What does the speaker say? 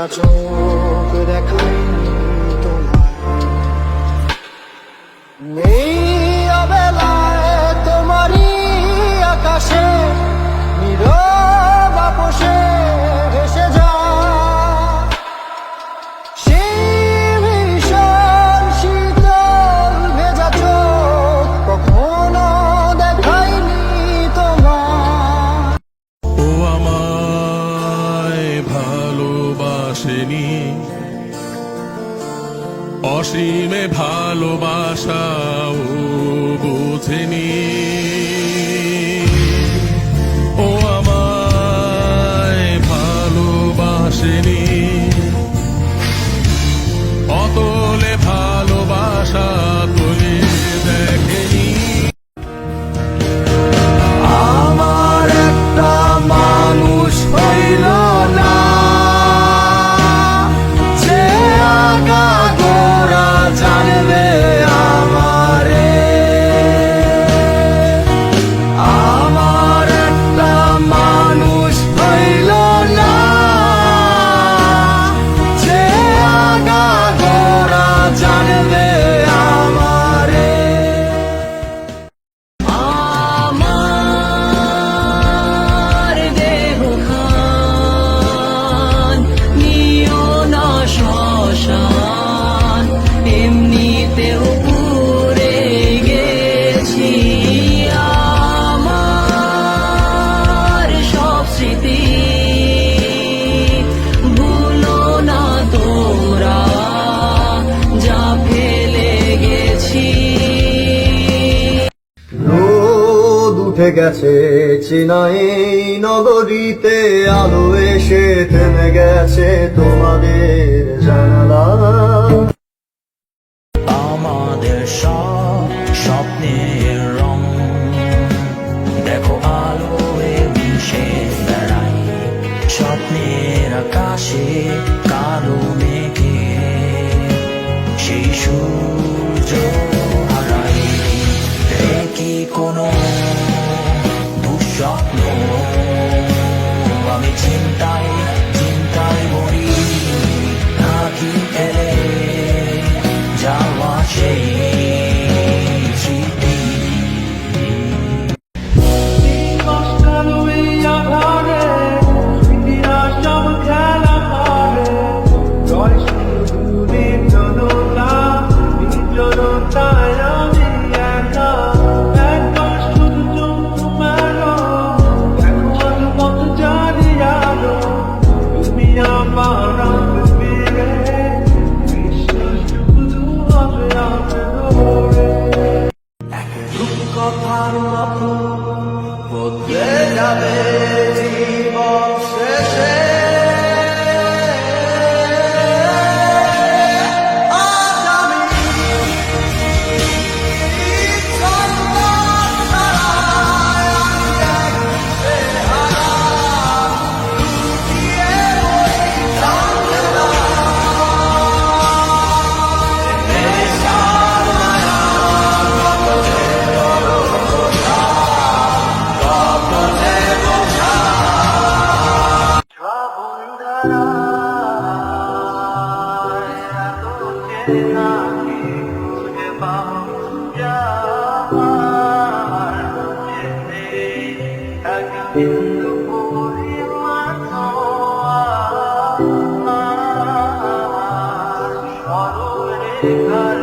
ভেজা চোখ দেখায়নি তোমায়। এই অবেলায় তোমারই আকাশে নীরব আপোষে ভেসে যায় সেই ভীষণ শীতল ভেজা চোখ কখনো দেখায়নি তোমায়। ও আমায় ভালোবাসেনি, অসীমে ভালোবাসাও বুঝেনি। ও আমায় ভালোবাসেনি, অতলে ভালোবাসা তোলে দেখেনি। আমার একটা মানুষ হইল না, যে আগা গোড়া জানবে আমারে। আমার একটা মানুষ হইল না, যে আগা গোড়া জানবে আমারে। আমার দেহ খান নিও না শ্মশান, এমনিতেও পুড়ে গেছি। আমার সব স্মৃতি ভুলো না তোমরা, যা ফেলে গেছি। রোদ উঠে গেছে চিনাই নগরীতে, আলো এসে থেমে গেছে তোমাদের জানালা। আমাদের সব স্বপ্নের রং দেখো আলোয় মিশে বেড়াই, স্বপ্নের আকাশে কালো মেঘে সেই সূর্য হারাই। কি কোনো দুঃস্বপ্ন, আমি চিন্তায় চিন্তায় মরি, থাকি ফেলে যাওয়া সেই স্মৃতি। কথার মতো বদলে যাবে জীবন শেষে। আজ আমি ছন্দর তারায় আঁকিয়ে লুকিয়ে ওই চাঁদেরা। ঘর